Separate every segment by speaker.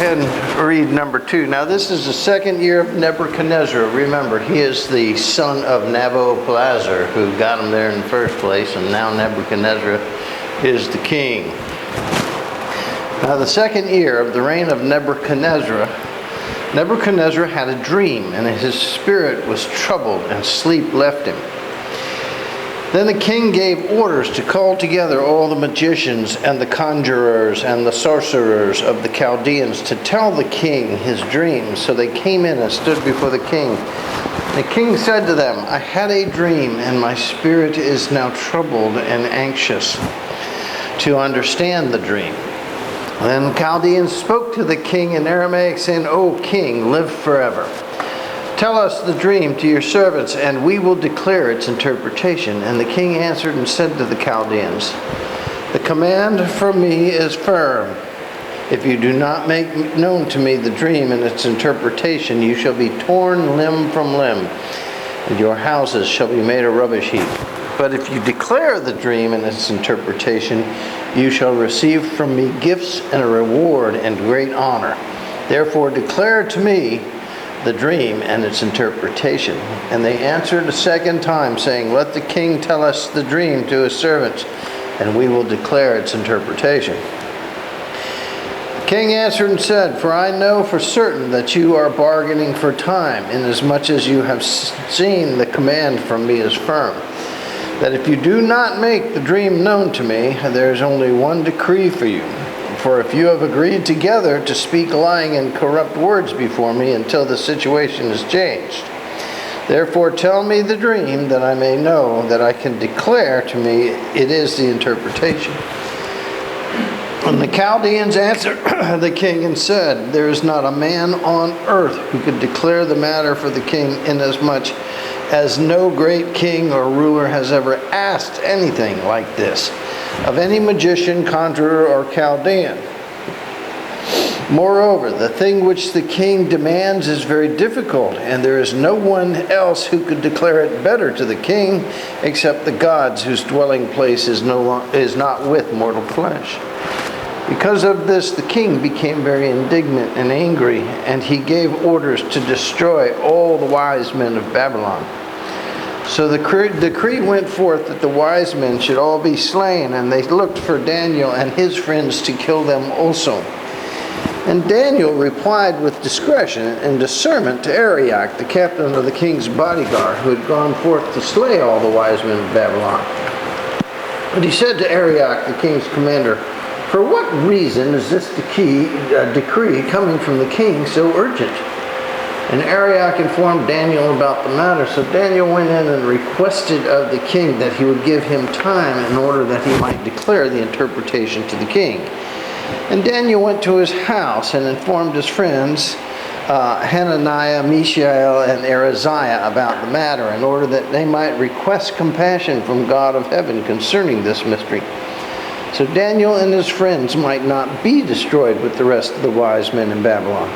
Speaker 1: ahead and read number 2. Now this is the second year of Nebuchadnezzar. Remember, he is the son of Nabopolassar, who got him there in the first place, and now Nebuchadnezzar is the king. Now the second year of the reign of Nebuchadnezzar had a dream, and his spirit was troubled, and sleep left him. Then the king gave orders to call together all the magicians and the conjurers and the sorcerers of the Chaldeans to tell the king his dreams. So they came in and stood before the king. The king said to them, "I had a dream, and my spirit is now troubled and anxious to understand the dream." Then the Chaldeans spoke to the king in Aramaic, saying, "O king, live forever. Tell us the dream to your servants, and we will declare its interpretation." And the king answered and said to the Chaldeans, "The command from me is firm. If you do not make known to me the dream and its interpretation, you shall be torn limb from limb, and your houses shall be made a rubbish heap. But if you declare the dream and its interpretation, you shall receive from me gifts and a reward and great honor. Therefore declare to me the dream and its interpretation." And they answered a second time, saying, "Let the king tell us the dream to his servants, and we will declare its interpretation." The king answered and said, "For I know for certain that you are bargaining for time, inasmuch as you have seen the command from me is firm, that if you do not make the dream known to me, there is only one decree for you. For if you have agreed together to speak lying and corrupt words before me until the situation is changed, therefore tell me the dream, that I may know that I can declare to me it is the interpretation." And the Chaldeans answered the king and said, "There is not a man on earth who could declare the matter for the king, inasmuch as no great king or ruler has ever asked anything like this of any magician, conjurer, or Chaldean. Moreover, the thing which the king demands is very difficult, and there is no one else who could declare it better to the king, except the gods, whose dwelling place is not with mortal flesh." Because of this, the king became very indignant and angry, and he gave orders to destroy all the wise men of Babylon. So the decree went forth that the wise men should all be slain, and they looked for Daniel and his friends to kill them also. And Daniel replied with discretion and discernment to Arioch, the captain of the king's bodyguard, who had gone forth to slay all the wise men of Babylon. But he said to Arioch, the king's commander, "For what reason is this decree coming from the king so urgent?" And Arioch informed Daniel about the matter. So Daniel went in and requested of the king that he would give him time in order that he might declare the interpretation to the king. And Daniel went to his house and informed his friends, Hananiah, Mishael, and Araziah, about the matter, in order that they might request compassion from God of heaven concerning this mystery, so Daniel and his friends might not be destroyed with the rest of the wise men in Babylon.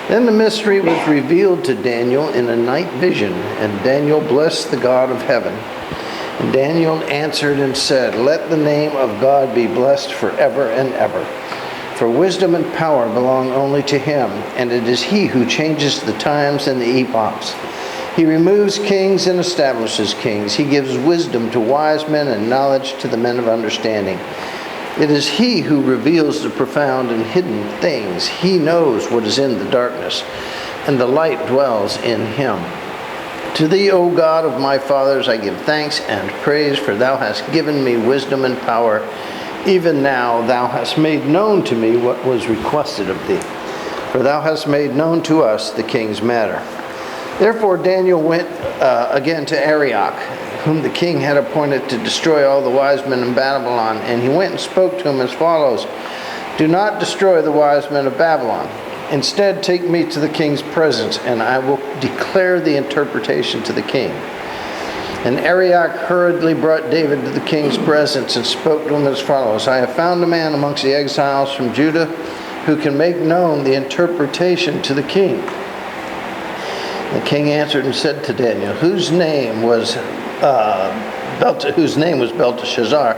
Speaker 1: Then the mystery was revealed to Daniel in a night vision, and Daniel blessed the God of heaven. And Daniel answered and said, "Let the name of God be blessed forever and ever. For wisdom and power belong only to him, and it is he who changes the times and the epochs. He removes kings and establishes kings. He gives wisdom to wise men and knowledge to the men of understanding. It is he who reveals the profound and hidden things. He knows what is in the darkness, and the light dwells in him. To thee, O God of my fathers, I give thanks and praise, for thou hast given me wisdom and power. Even now thou hast made known to me what was requested of thee, for thou hast made known to us the king's matter." Therefore Daniel went again to Arioch, whom the king had appointed to destroy all the wise men in Babylon, and he went and spoke to him as follows: "Do not destroy the wise men of Babylon. Instead, take me to the king's presence, and I will declare the interpretation to the king." And Arioch hurriedly brought David to the king's presence and spoke to him as follows: "I have found a man amongst the exiles from Judah who can make known the interpretation to the king." The king answered and said to Daniel, whose name was Belteshazzar,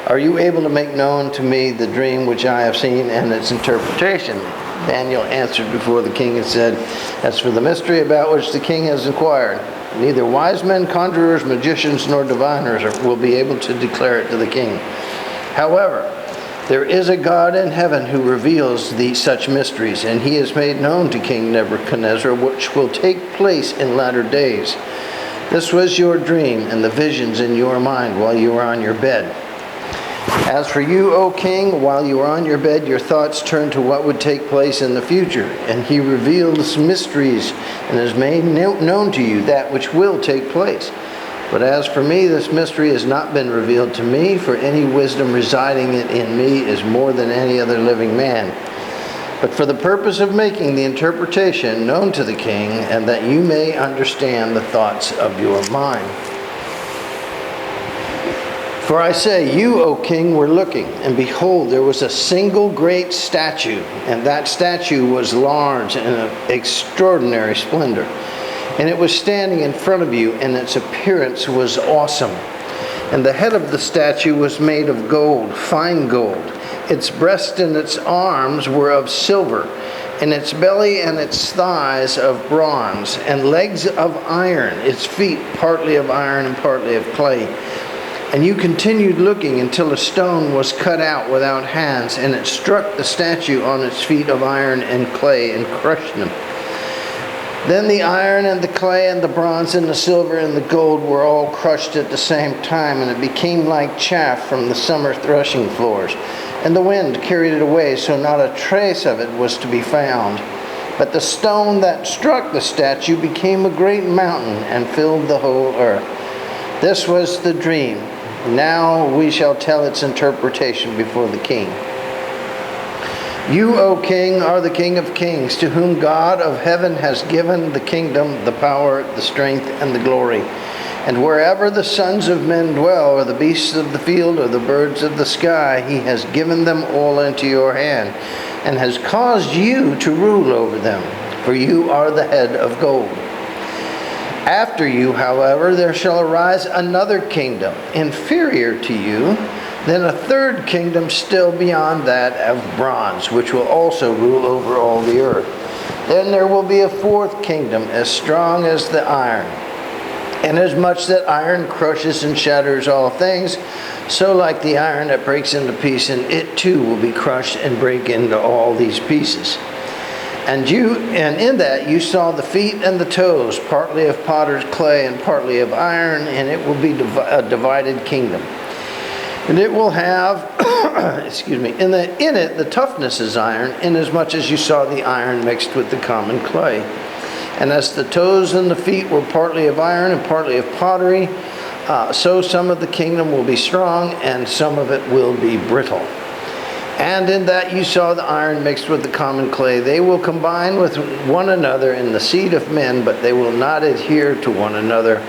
Speaker 1: "Are you able to make known to me the dream which I have seen and its interpretation?" Daniel answered before the king and said, "As for the mystery about which the king has inquired, neither wise men, conjurers, magicians, nor diviners will be able to declare it to the king. However, there is a God in heaven who reveals such mysteries, and he has made known to King Nebuchadnezzar which will take place in latter days. This was your dream and the visions in your mind while you were on your bed. As for you, O king, while you were on your bed, your thoughts turned to what would take place in the future, and he reveals mysteries and has made known to you that which will take place. But as for me, this mystery has not been revealed to me, for any wisdom residing in me is more than any other living man. But for the purpose of making the interpretation known to the king, and that you may understand the thoughts of your mind. For I say, you, O king, were looking, and behold, there was a single great statue, and that statue was large and of extraordinary splendor. And it was standing in front of you, and its appearance was awesome. And the head of the statue was made of gold, fine gold. Its breast and its arms were of silver, and its belly and its thighs of bronze, and legs of iron, its feet partly of iron and partly of clay. And you continued looking until a stone was cut out without hands, and it struck the statue on its feet of iron and clay and crushed them. Then the iron and the clay and the bronze and the silver and the gold were all crushed at the same time, and it became like chaff from the summer threshing floors. And the wind carried it away, so not a trace of it was to be found. But the stone that struck the statue became a great mountain and filled the whole earth. This was the dream. Now we shall tell its interpretation before the king. You, O king, are the King of kings, to whom God of heaven has given the kingdom, the power, the strength, and the glory. And wherever the sons of men dwell, or the beasts of the field, or the birds of the sky, he has given them all into your hand, and has caused you to rule over them, for you are the head of gold. After you, however, there shall arise another kingdom, inferior to you, then a third kingdom still beyond that of bronze, which will also rule over all the earth. Then there will be a fourth kingdom, as strong as the iron. Inasmuch that iron crushes and shatters all things, so like the iron that breaks into pieces, it too will be crushed and break into all these pieces. And in that you saw the feet and the toes, partly of potter's clay and partly of iron, and it will be a divided kingdom. And it will have, in it the toughness is iron, inasmuch as you saw the iron mixed with the common clay. And as the toes and the feet were partly of iron and partly of pottery, so some of the kingdom will be strong, and some of it will be brittle. And in that you saw the iron mixed with the common clay. They will combine with one another in the seed of men, but they will not adhere to one another,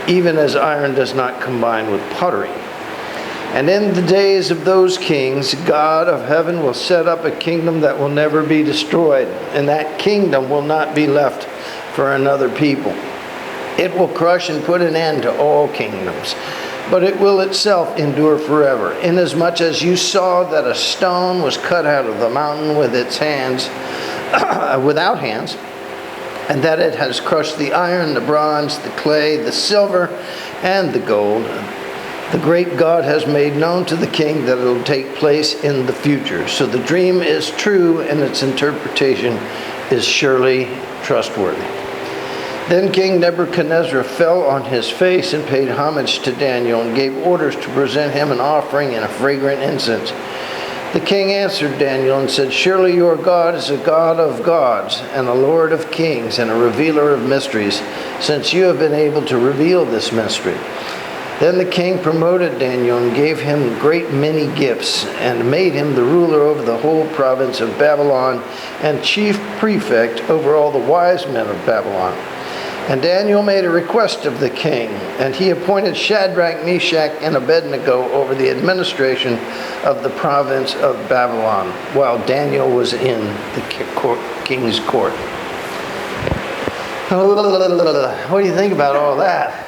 Speaker 1: even as iron does not combine with pottery. And in the days of those kings, God of heaven will set up a kingdom that will never be destroyed, and that kingdom will not be left for another people. It will crush and put an end to all kingdoms, but it will itself endure forever, inasmuch as you saw that a stone was cut out of the mountain with its hands, without hands, and that it has crushed the iron, the bronze, the clay, the silver, and the gold. The great God has made known to the king that it will take place in the future. So the dream is true, and its interpretation is surely trustworthy. Then King Nebuchadnezzar fell on his face and paid homage to Daniel and gave orders to present him an offering and a fragrant incense. The king answered Daniel and said, "Surely your God is a God of gods and a Lord of kings and a revealer of mysteries, since you have been able to reveal this mystery." Then the king promoted Daniel and gave him great many gifts and made him the ruler over the whole province of Babylon and chief prefect over all the wise men of Babylon. And Daniel made a request of the king, and he appointed Shadrach, Meshach, and Abednego over the administration of the province of Babylon, while Daniel was in the king's court. What do you think about all that?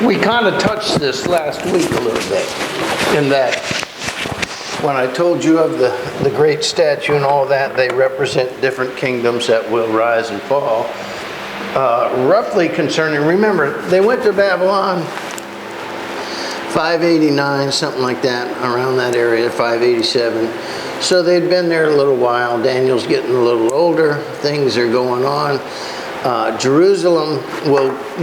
Speaker 1: We kind of touched this last week a little bit, in that when I told you of the great statue and all that, they represent different kingdoms that will rise and fall. Roughly concerning, remember, they went to Babylon 589, something like that, around that area, 587. So they'd been there a little while. Daniel's getting a little older. Things are going on. Jerusalem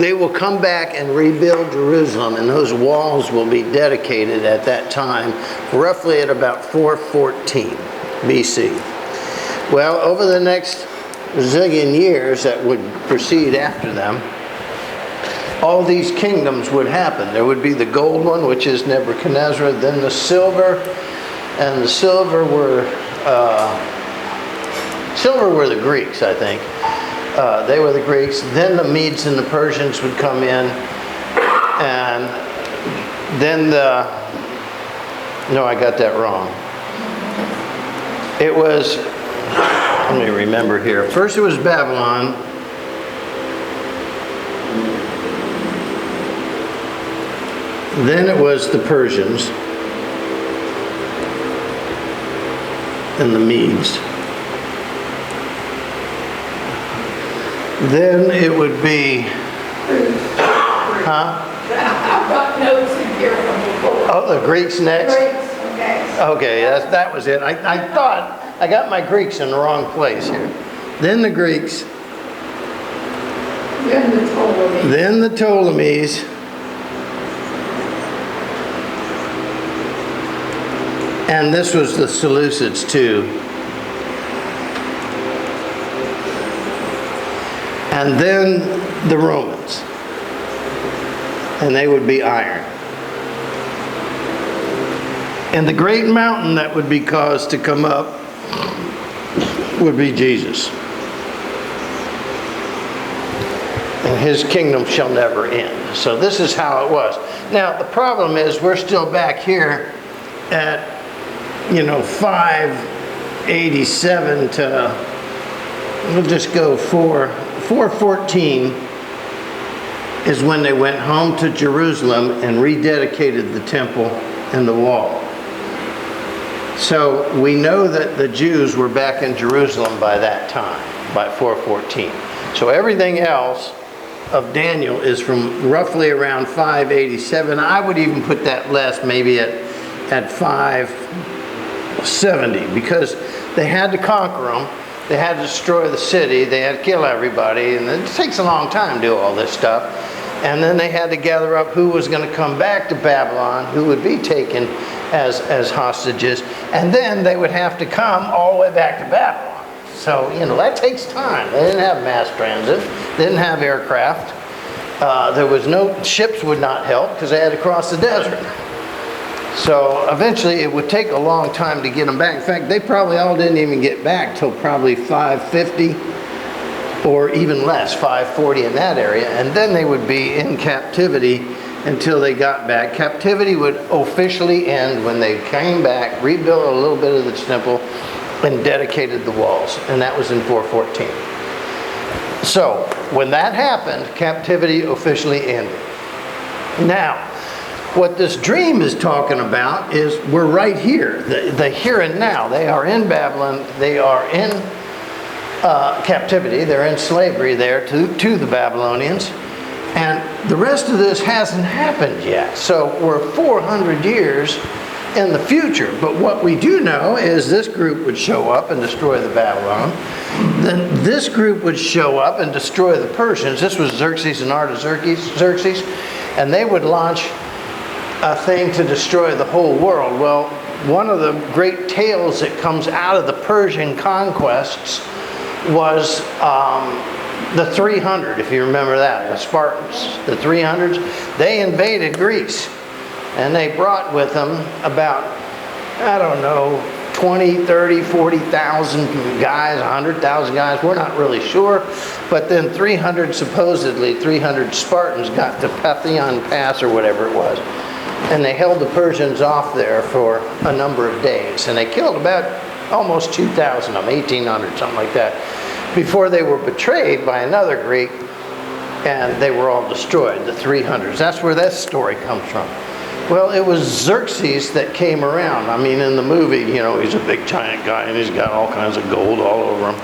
Speaker 1: they will come back and rebuild Jerusalem, and those walls will be dedicated at that time, roughly at about 414 BC. Well, over the next zillion years that would proceed after them, all these kingdoms would happen. There would be the gold one, which is Nebuchadnezzar, then the silver, and the silver were the Greeks, I think. They were the Greeks. Then the Medes and the Persians would come in, and then no, I got that wrong. It was, let me remember here. First it was Babylon. Then it was the Persians and the Medes. Then it would be, huh?
Speaker 2: I've got notes in here from before.
Speaker 1: Oh, the Greeks next?
Speaker 2: Greeks, okay.
Speaker 1: Okay, that was it. I thought I got my Greeks in the wrong place here. Then the Greeks.
Speaker 2: Then the Ptolemies.
Speaker 1: Then the Ptolemies. And this was the Seleucids too. And then the Romans. And they would be iron. And the great mountain that would be caused to come up would be Jesus. And his kingdom shall never end. So this is how it was. Now the problem is we're still back here at 587 to, we'll just go 414 is when they went home to Jerusalem and rededicated the temple and the wall. So we know that the Jews were back in Jerusalem by that time, by 414. So everything else of Daniel is from roughly around 587. I would even put that less, maybe at 570, because they had to conquer them. They had to destroy the city. They had to kill everybody. And it takes a long time to do all this stuff. And then they had to gather up who was going to come back to Babylon, who would be taken as hostages. And then they would have to come all the way back to Babylon. So, that takes time. They didn't have mass transit. They didn't have aircraft. There was no, ships would not help because they had to cross the desert. So eventually it would take a long time to get them back. In fact, they probably all didn't even get back till probably 550 or even less, 540 in that area. And then they would be in captivity until they got back. Captivity would officially end when they came back, rebuilt a little bit of the temple, and dedicated the walls. And that was in 414. So when that happened, captivity officially ended. Now, what this dream is talking about is we're right here, the here and now. They are in Babylon. They are in captivity. They're in slavery there to the Babylonians. And the rest of this hasn't happened yet. So we're 400 years in the future. But what we do know is this group would show up and destroy the Babylon. Then this group would show up and destroy the Persians. This was Xerxes and Artaxerxes. And they would launch a thing to destroy the whole world. Well, one of the great tales that comes out of the Persian conquests was the 300, if you remember that, the Spartans, the 300s. They invaded Greece, and they brought with them about, 20, 30, 40,000 guys, 100,000 guys, we're not really sure. But then 300 Spartans got to Pythian Pass or whatever it was. And they held the Persians off there for a number of days. And they killed about almost 2,000 of them, 1,800, something like that, before they were betrayed by another Greek and they were all destroyed, the 300s. That's where that story comes from. Well, it was Xerxes that came around. I mean, in the movie, you know, he's a big giant guy and he's got all kinds of gold all over him.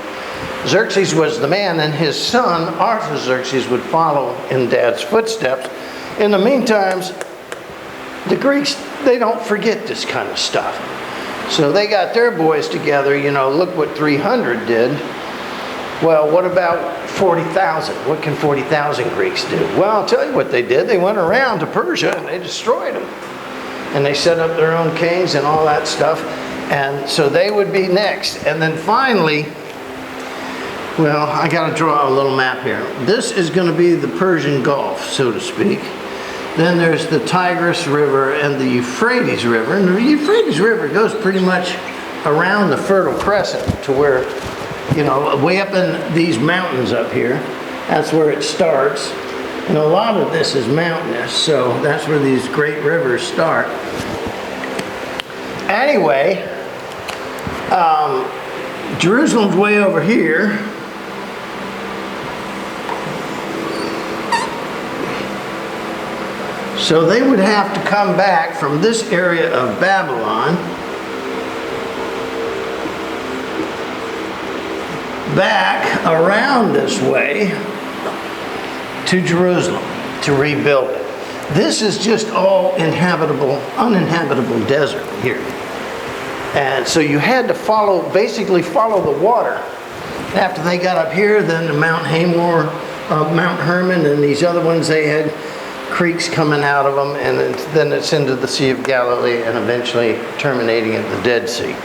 Speaker 1: Xerxes was the man, and his son, Artaxerxes, would follow in Dad's footsteps. In the meantime, the Greeks, they don't forget this kind of stuff. So they got their boys together, you know, look what 300 did. Well, what about 40,000? What can 40,000 Greeks do? Well, I'll tell you what they did. They went around to Persia and they destroyed them. And they set up their own kings and all that stuff. And so they would be next. And then finally, well, I got to draw a little map here. This is going to be the Persian Gulf, so to speak. Then there's the Tigris River and the Euphrates River. And the Euphrates River goes pretty much around the Fertile Crescent to where, you know, way up in these mountains up here. That's where it starts. And a lot of this is mountainous, so that's where these great rivers start. Anyway, Jerusalem's way over here. So they would have to come back from this area of Babylon back around this way to Jerusalem to rebuild it. This is just all uninhabitable desert here. And so you had to basically follow the water. After they got up here, then the Mount Hamor, Mount Hermon, and these other ones, they had creeks coming out of them, and then it's into the Sea of Galilee and eventually terminating at the Dead Sea.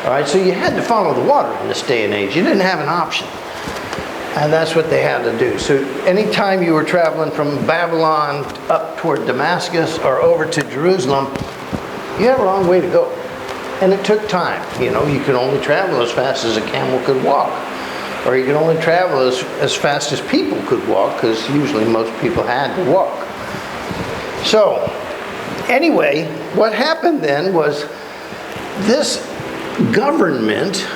Speaker 1: All right, so you had to follow the water in this day and age. You didn't have an option. And that's what they had to do. So anytime you were traveling from Babylon up toward Damascus or over to Jerusalem, you had a long way to go. And it took time. You know, you could only travel as fast as a camel could walk. Or you could only travel as fast as people could walk, because usually most people had to walk. So, anyway, what happened then was this government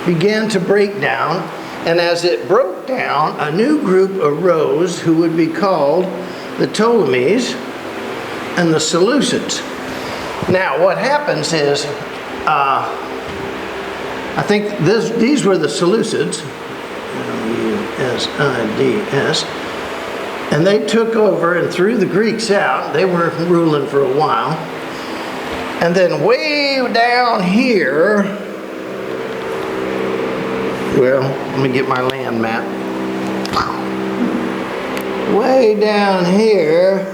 Speaker 1: began to break down, and as it broke down, a new group arose who would be called the Ptolemies and the Seleucids. Now, what happens is, I think these were the Seleucids, L-U-S-I-D-S, and they took over and threw the Greeks out. They were ruling for a while. And then way down here, well, let me get my land map. Way down here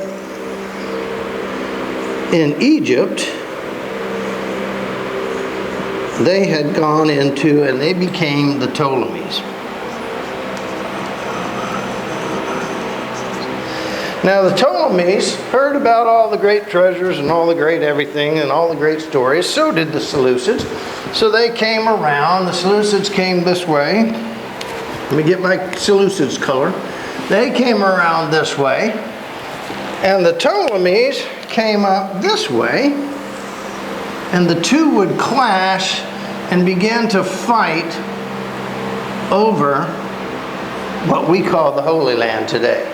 Speaker 1: in Egypt, they had gone into, and they became the Ptolemies. Now the Ptolemies heard about all the great treasures and all the great everything and all the great stories. So did the Seleucids. So they came around. The Seleucids came this way. Let me get my Seleucids color. They came around this way. And the Ptolemies came up this way. And the two would clash and begin to fight over what we call the Holy Land today.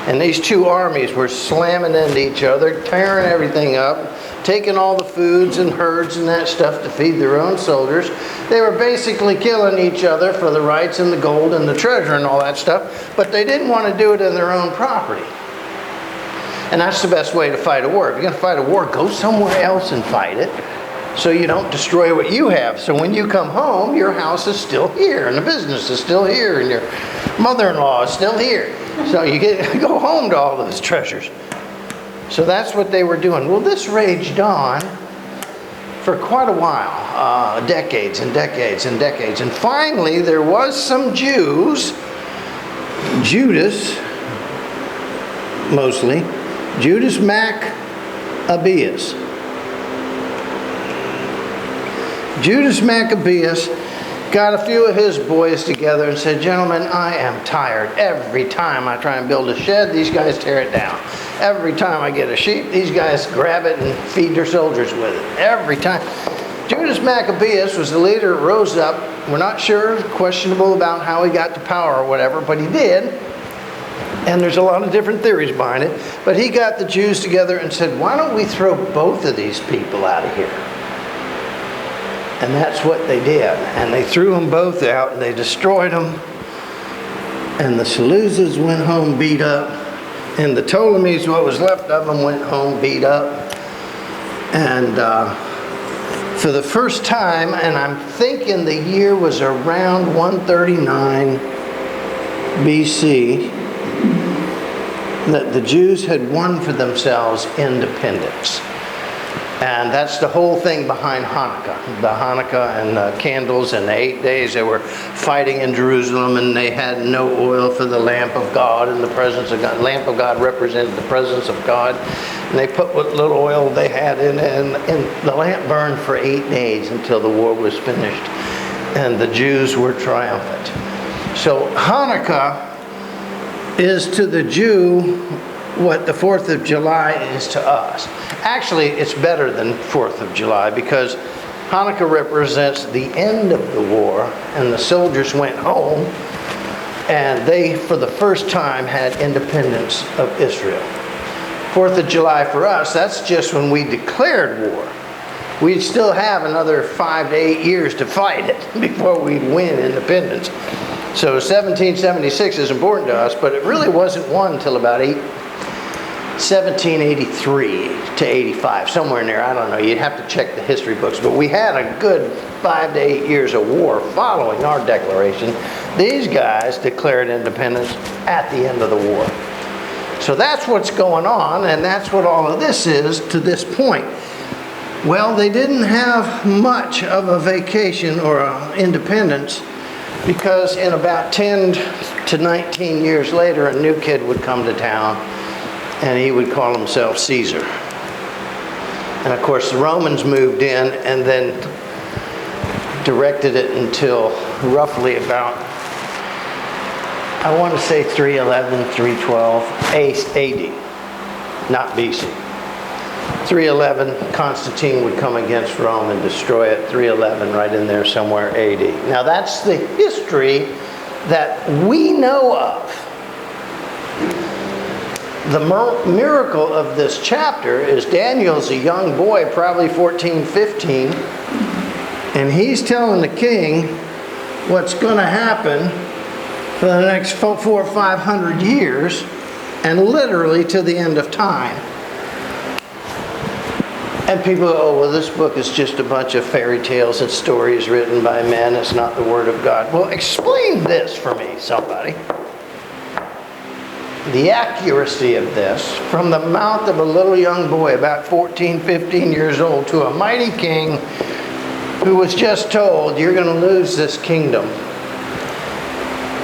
Speaker 1: And these two armies were slamming into each other, tearing everything up, taking all the foods and herds and that stuff to feed their own soldiers. They were basically killing each other for the rights and the gold and the treasure and all that stuff, but they didn't want to do it in their own property. And that's the best way to fight a war. If you're going to fight a war, go somewhere else and fight it, so you don't destroy what you have. So when you come home, your house is still here, and the business is still here, and your mother-in-law is still here. So you go home to all those treasures. So that's what they were doing. Well, this raged on for quite a while, decades and decades and decades. And finally, there was some Jews, Judas mostly, Judas Maccabeus. Judas Maccabeus got a few of his boys together and said, "Gentlemen, I am tired. Every time I try and build a shed, these guys tear it down. Every time I get a sheep, these guys grab it and feed their soldiers with it. Every time." Judas Maccabeus was the leader, rose up. We're not sure, questionable about how he got to power or whatever, but he did. And there's a lot of different theories behind it. But he got the Jews together and said, why don't we throw both of these people out of here? And that's what they did. And they threw them both out and they destroyed them. And the Seleucids went home beat up. And the Ptolemies, what was left of them, went home beat up. And for the first time, and I'm thinking the year was around 139 BC, that the Jews had won for themselves independence. And that's the whole thing behind Hanukkah. The Hanukkah and the candles and the 8 days they were fighting in Jerusalem, and they had no oil for the lamp of God and the presence of God. The lamp of God represented the presence of God. And they put what little oil they had in it, and the lamp burned for 8 days until the war was finished. And the Jews were triumphant. So Hanukkah is to the Jew what the 4th of July is to us. Actually, it's better than 4th of July because Hanukkah represents the end of the war, and the soldiers went home and they, for the first time, had independence of Israel. 4th of July for us, that's just when we declared war. We'd still have another 5 to 8 years to fight it before we'd win independence. So 1776 is important to us, but it really wasn't won until about 1783 to 85, somewhere in there. I don't know. You'd have to check the history books. But we had a good 5 to 8 years of war following our declaration. These guys declared independence at the end of the war. So that's what's going on, and that's what all of this is to this point. Well, they didn't have much of a vacation or independence, because in about 10 to 19 years later, a new kid would come to town, and he would call himself Caesar. And of course, the Romans moved in and then directed it until roughly about, I want to say 311, 312 AD, not BC. 311, Constantine would come against Rome and destroy it. 311, right in there somewhere, AD. Now that's the history that we know of. The miracle of this chapter is Daniel's a young boy, probably 14, 15, and he's telling the king what's going to happen for the next 400 or 500 years, and literally to the end of time. And people go, oh, well, this book is just a bunch of fairy tales and stories written by men. It's not the Word of God. Well, explain this for me, somebody. The accuracy of this from the mouth of a little young boy about 14, 15 years old to a mighty king who was just told, you're going to lose this kingdom.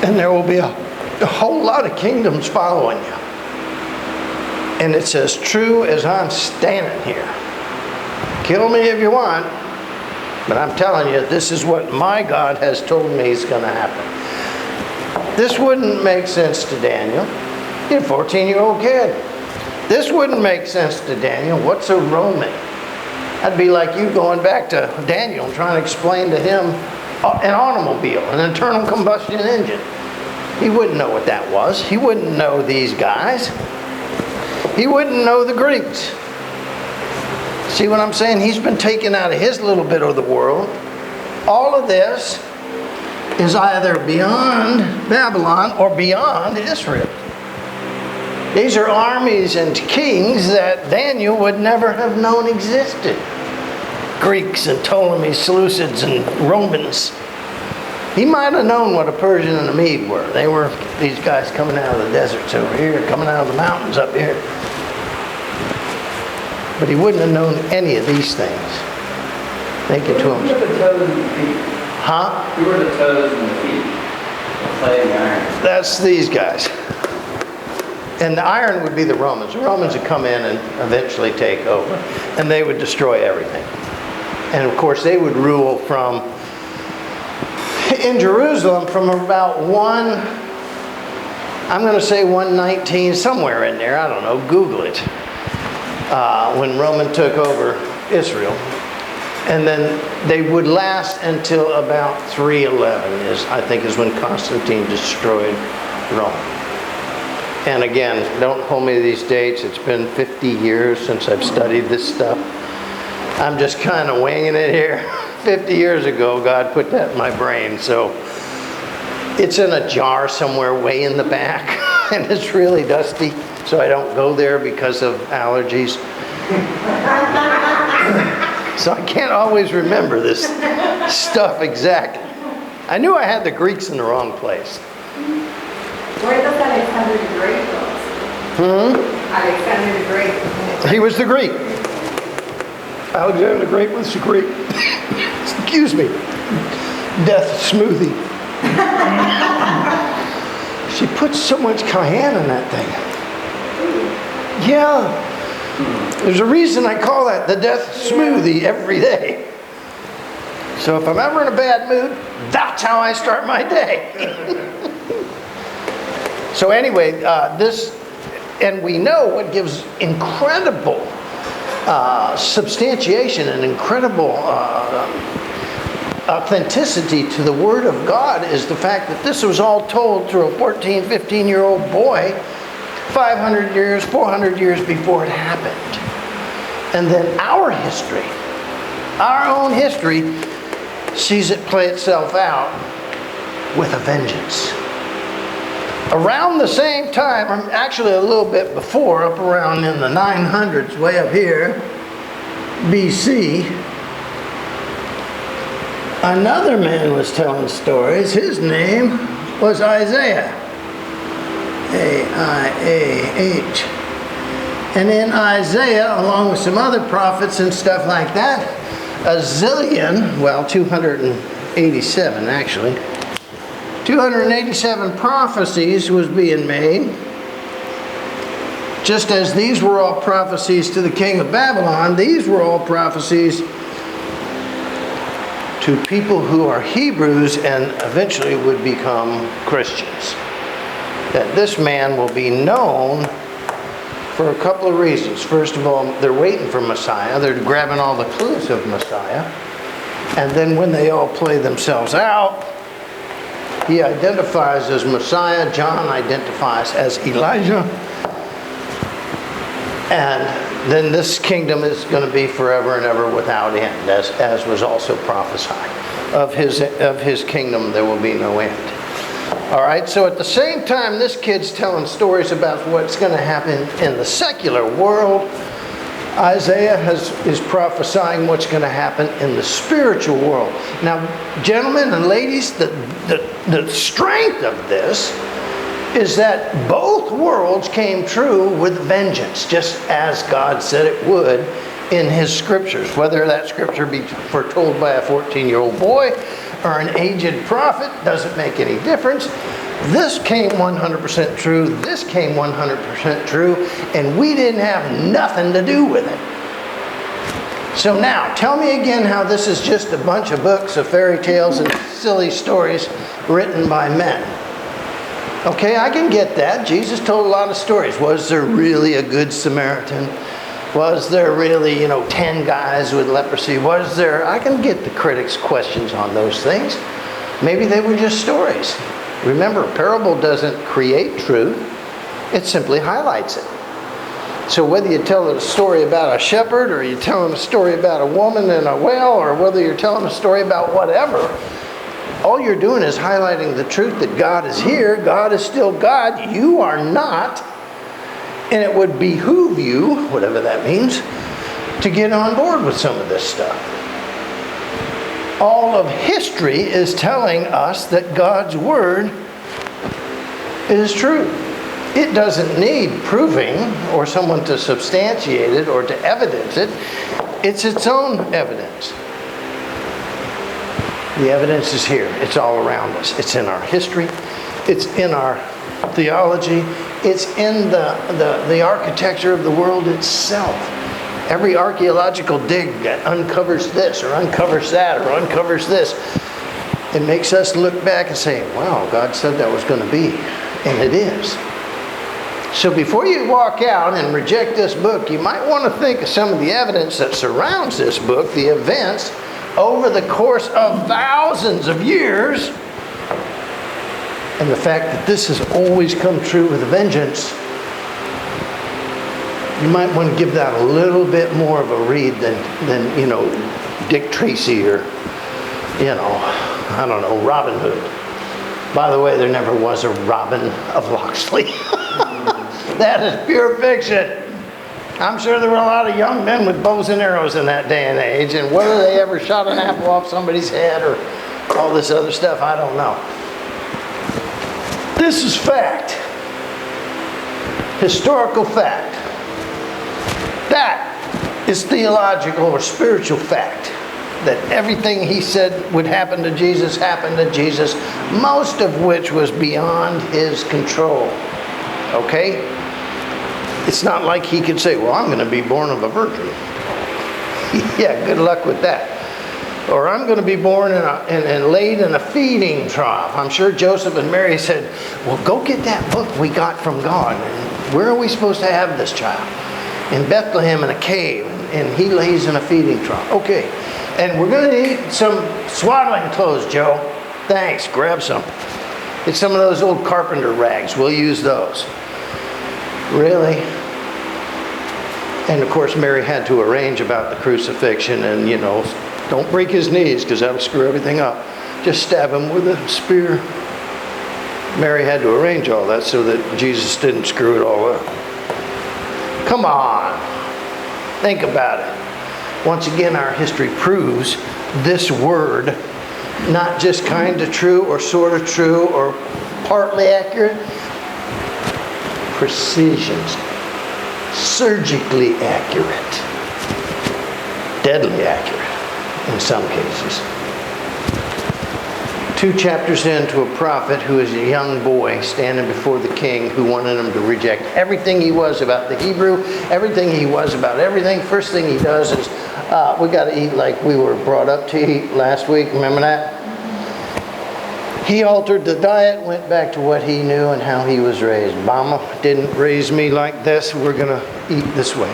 Speaker 1: And there will be a whole lot of kingdoms following you. And it's as true as I'm standing here. Kill me if you want, but I'm telling you, this is what my God has told me is going to happen. This wouldn't make sense to Daniel. He's a 14-year-old kid. This wouldn't make sense to Daniel. What's a Roman? That'd be like you going back to Daniel and trying to explain to him an automobile, an internal combustion engine. He wouldn't know what that was. He wouldn't know these guys. He wouldn't know the Greeks. See what I'm saying? He's been taken out of his little bit of the world. All of this is either beyond Babylon or beyond Israel. These are armies and kings that Daniel would never have known existed. Greeks and Ptolemies, Seleucids and Romans. He might have known what a Persian and a Mede were. They were these guys coming out of the deserts over here, coming out of the mountains up here. But he wouldn't have known any of these things. Thank you to him.
Speaker 3: Who were the toes and the feet?
Speaker 1: Huh?
Speaker 3: Who were the toes and the feet? The clay and the iron.
Speaker 1: That's these guys. And the iron would be the Romans. The Romans would come in and eventually take over. And they would destroy everything. And of course they would rule in Jerusalem from about I'm going to say 119, somewhere in there. I don't know. Google it. When Roman took over Israel. And then they would last until about 311, I think is when Constantine destroyed Rome. And again, don't hold me to these dates. It's been 50 years since I've studied this stuff. I'm just kind of winging it here. 50 years ago, God put that in my brain. So it's in a jar somewhere way in the back. And it's really dusty. So I don't go there because of allergies. So I can't always remember this stuff exactly. I knew I had the Greeks in the wrong place.
Speaker 2: Where does Alexander the Great go? Alexander the Great.
Speaker 1: He was the Greek. Alexander the Great was the Greek. Excuse me. Death smoothie. She puts so much cayenne in that thing. Yeah. There's a reason I call that the death smoothie every day. So if I'm ever in a bad mood, that's how I start my day. So anyway, and we know what gives incredible substantiation and incredible authenticity to the Word of God is the fact that this was all told through a 14, 15-year-old boy 500 years, 400 years before it happened. And then our history, our own history, sees it play itself out with a vengeance. Around the same time, or actually a little bit before, up around in the 900s, way up here, BC, another man was telling stories. His name was Isaiah. A-I-A-H. And in Isaiah, along with some other prophets and stuff like that, a zillion, well, 287 actually, 287 prophecies was being made. Just as these were all prophecies to the king of Babylon, these were all prophecies to people who are Hebrews and eventually would become Christians. That this man will be known for a couple of reasons. First of all, they're waiting for Messiah. They're grabbing all the clues of Messiah. And then when they all play themselves out, he identifies as Messiah. John identifies as Elijah. And then this kingdom is going to be forever and ever without end, as was also prophesied. Of his kingdom there will be no end. All right, so at the same time this kid's telling stories about what's going to happen in the secular world, Isaiah is prophesying what's going to happen in the spiritual world. Now, gentlemen and ladies, the strength of this is that both worlds came true with vengeance, just as God said it would in his scriptures. Whether that scripture be foretold by a 14-year-old boy or an aged prophet doesn't make any difference. This came 100% true, this came 100% true, and we didn't have nothing to do with it. So now, tell me again how this is just a bunch of books of fairy tales and silly stories written by men. Okay, I can get that. Jesus told a lot of stories. Was there really a good Samaritan? Was there really, 10 guys with leprosy? I can get the critics' questions on those things. Maybe they were just stories. Remember, a parable doesn't create truth. It simply highlights it. So whether you tell a story about a shepherd, or you're telling a story about a woman in a well, or whether you're telling a story about whatever, all you're doing is highlighting the truth that God is here. God is still God. You are not. And it would behoove you, whatever that means, to get on board with some of this stuff. All of history is telling us that God's Word is true. It doesn't need proving or someone to substantiate it or to evidence it. It's its own evidence. The evidence is here. It's all around us. It's in our history. It's in our theology. It's in the architecture of the world itself. Every archaeological dig that uncovers this or uncovers that or uncovers this, it makes us look back and say, wow, God said that was going to be. And it is. So before you walk out and reject this book, you might want to think of some of the evidence that surrounds this book, the events over the course of thousands of years And the fact that this has always come true with a vengeance, you might want to give that a little bit more of a read than you know, Dick Tracy or, you know, I don't know, Robin Hood. By the way, there never was a Robin of Locksley. That is pure fiction. I'm sure there were a lot of young men with bows and arrows in that day and age, and whether they ever shot an apple off somebody's head or all this other stuff, I don't know. This is fact. Historical fact. That is theological or spiritual fact. That everything he said would happen to Jesus happened to Jesus, most of which was beyond his control. Okay? It's not like he could say, well, I'm going to be born of a virgin. Yeah, good luck with that. Or I'm going to be born and laid in a feeding trough. I'm sure Joseph and Mary said, well, go get that book we got from God. And where are we supposed to have this child? In Bethlehem in a cave. And he lays in a feeding trough. Okay. And we're going to need some swaddling clothes, Joe. Thanks. Grab some. Get some of those old carpenter rags. We'll use those. Really? And of course, Mary had to arrange about the crucifixion and, you know, don't break his knees because that'll screw everything up. Just stab him with a spear. Mary had to arrange all that so that Jesus didn't screw it all up. Come on. Think about it. Once again, our history proves this word, not just kind of true or sort of true or partly accurate, precision, surgically accurate, deadly accurate in some cases. 2 chapters into a prophet who is a young boy standing before the king who wanted him to reject everything he was about the Hebrew, everything he was about everything. First thing he does is, we got to eat like we were brought up to eat last week. Remember that? He altered the diet, went back to what he knew and how he was raised. Mama didn't raise me like this. We're going to eat this way.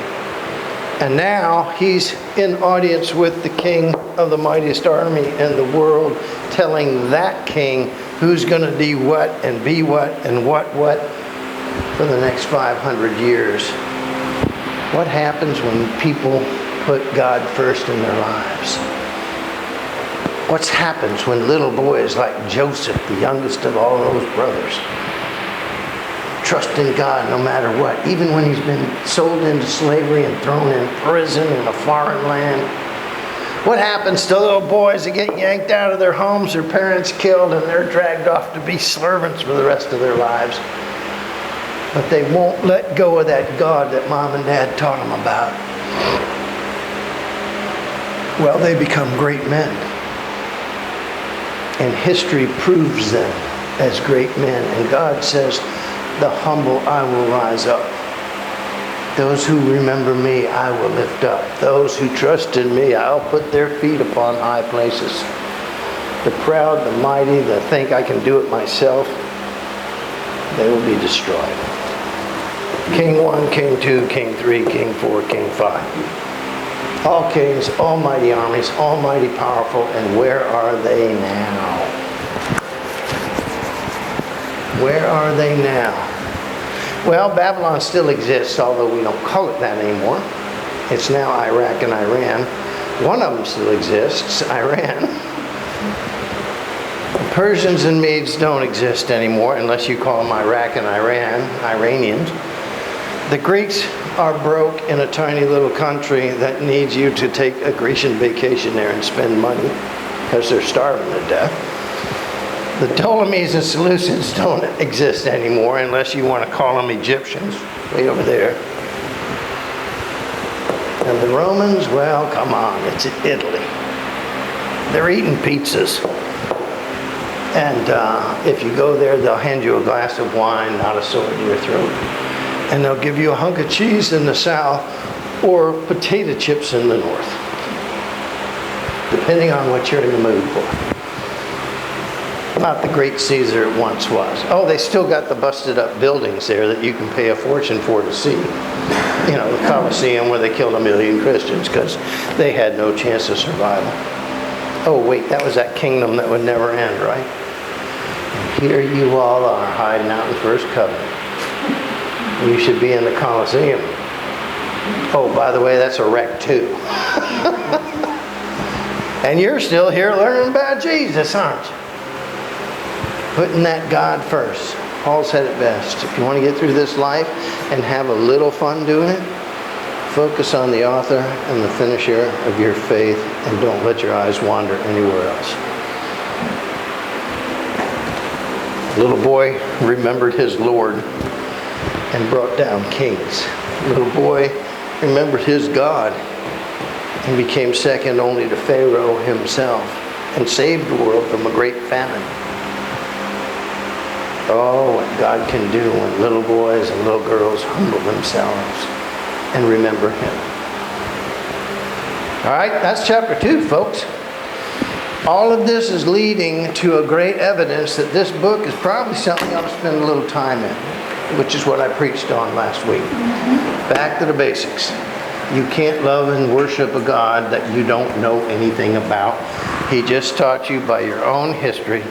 Speaker 1: And now he's in audience with the king of the mightiest army in the world, telling that king who's going to do what and be what and what for the next 500 years. What happens when people put God first in their lives? What happens when little boys like Joseph, the youngest of all those brothers, trust in God no matter what, even when he's been sold into slavery and thrown in prison in a foreign land? What happens to little boys that get yanked out of their homes, their parents killed, and they're dragged off to be servants for the rest of their lives? But they won't let go of that God that mom and dad taught them about. Well, they become great men. And history proves them as great men. And God says, the humble I will rise up. Those who remember me, I will lift up. Those who trust in me, I'll put their feet upon high places. The proud, the mighty, that think I can do it myself, they will be destroyed. King 1, King 2, King 3, King 4, King 5. All kings, almighty armies, almighty powerful, and where are they now? Where are they now? Well, Babylon still exists, although we don't call it that anymore. It's now Iraq and Iran. One of them still exists, Iran. The Persians and Medes don't exist anymore, unless you call them Iraq and Iran, Iranians. The Greeks are broke in a tiny little country that needs you to take a Grecian vacation there and spend money because they're starving to death. The Ptolemies and Seleucids don't exist anymore unless you want to call them Egyptians, way over there. And the Romans, well, come on, it's Italy. They're eating pizzas. And if you go there, they'll hand you a glass of wine, not a sword to your throat. And they'll give you a hunk of cheese in the south or potato chips in the north, depending on what you're in the mood for. Not the great Caesar it once was. Oh, they still got the busted up buildings there that you can pay a fortune for to see. You know, the Colosseum where they killed 1 million Christians because they had no chance of survival. Oh, wait, that was that kingdom that would never end, right? Here you all are hiding out in First Covenant. You should be in the Colosseum. Oh, by the way, that's a wreck too. And you're still here learning about Jesus, aren't you? Putting that God first. Paul said it best. If you want to get through this life and have a little fun doing it, focus on the author and the finisher of your faith and don't let your eyes wander anywhere else. Little boy remembered his Lord and brought down kings. Little boy remembered his God and became second only to Pharaoh himself and saved the world from a great famine. Oh, what God can do when little boys and little girls humble themselves and remember Him. All right, that's chapter 2, folks. All of this is leading to a great evidence that this book is probably something you ought to spend a little time in, which is what I preached on last week. Back to the basics. You can't love and worship a God that you don't know anything about. He just taught you by your own history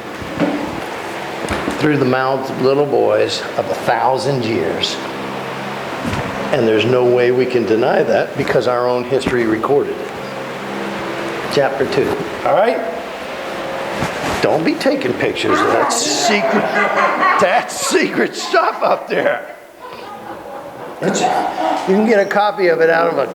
Speaker 1: through the mouths of little boys of 1,000 years. And there's no way we can deny that because our own history recorded it. Chapter 2. All right? Don't be taking pictures of that secret stuff up there. You can get a copy of it out of a